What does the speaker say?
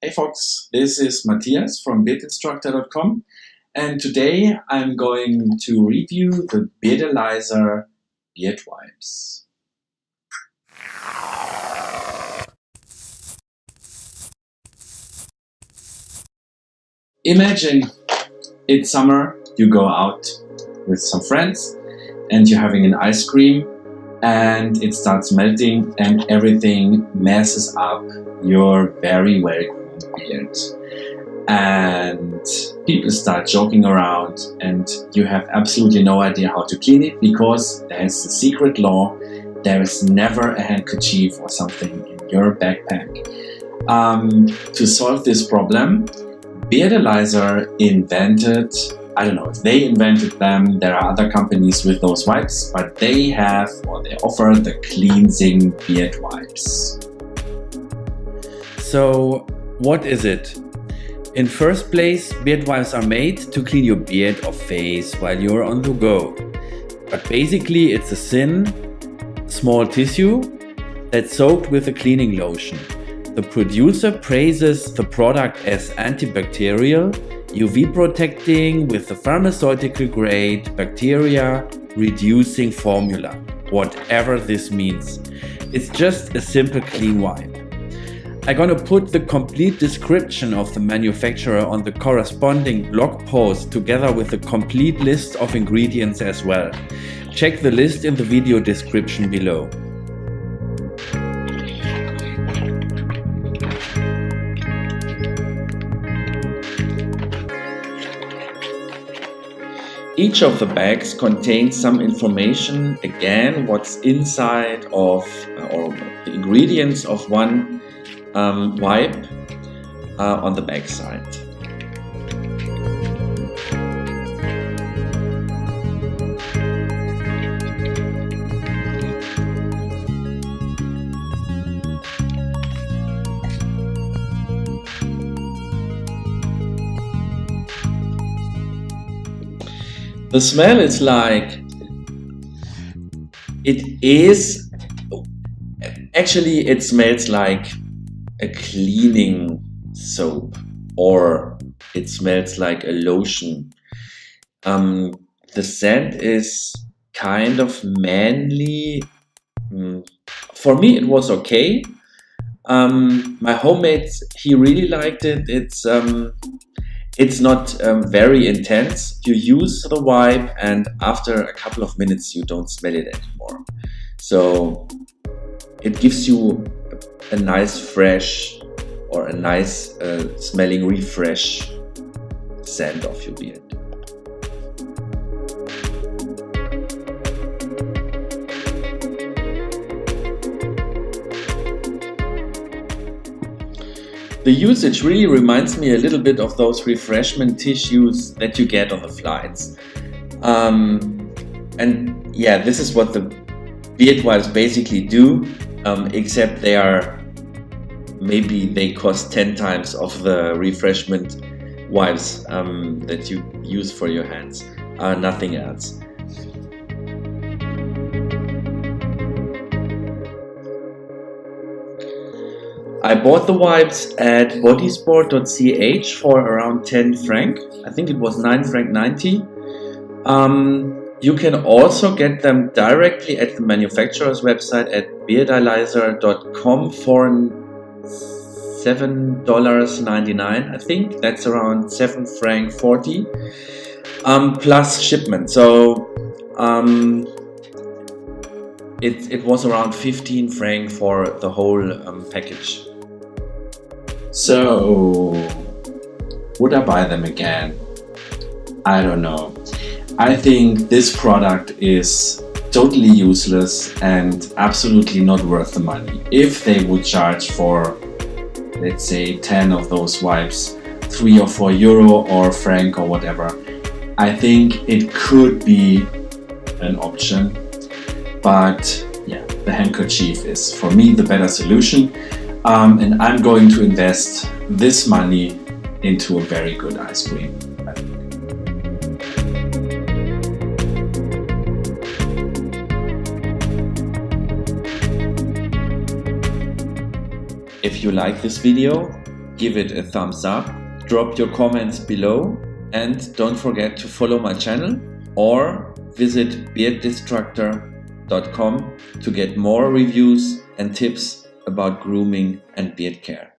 Hey folks, this is Matthias from Beardinstructor.com, and today I'm going to review the Beardilizer Beard Wipes. Imagine it's summer, you go out with some friends and you're having an ice cream and it starts melting and everything messes up your very well-groomed beard. And people start joking around and you have absolutely no idea how to clean it because there's a secret law. There is never a handkerchief or something in your backpack. To solve this problem, Beardilizer invented, I don't know if they invented them, there are other companies with those wipes, but they have, or they offer the cleansing beard wipes. So what is it? In first place, beard wipes are made to clean your beard or face while you're on the go. But basically it's a thin, small tissue that's soaked with a cleaning lotion. The producer praises the product as antibacterial, UV protecting with the pharmaceutical grade bacteria reducing formula, whatever this means. It's just a simple clean wipe. I'm gonna put the complete description of the manufacturer on the corresponding blog post together with a complete list of ingredients as well. Check the list in the video description below. Each of the bags contains some information, again, what's inside of or the ingredients of one wipe on the back side. The smell is like, actually it smells like a cleaning soap, or it smells like a lotion. The scent is kind of manly. For me it was okay. My homemate, he really liked it. It's not very intense. You use the wipe and after a couple of minutes you don't smell it anymore. So it gives you a nice fresh or a nice smelling refresh scent of your beard. The usage really reminds me a little bit of those refreshment tissues that you get on the flights. And yeah, this is what the beard wipes basically do, except they cost 10 times of the refreshment wipes that you use for your hands, nothing else. I bought the wipes at bodysport.ch for around 10 franc. I think it was 9 franc 90. You can also get them directly at the manufacturer's website at beardilizer.com for $7.99. I think that's around 7 franc 40 plus shipment. So it was around 15 franc for the whole package. So, would I buy them again? I don't know. I think this product is totally useless and absolutely not worth the money. If they would charge for, let's say, 10 of those wipes, 3 or 4 euro or franc or whatever, I think it could be an option. But yeah, the handkerchief is for me the better solution. And I'm going to invest this money into a very good ice cream. If you like this video, give it a thumbs up, drop your comments below, and don't forget to follow my channel or visit bearddestructor.com to get more reviews and tips about grooming and beard care.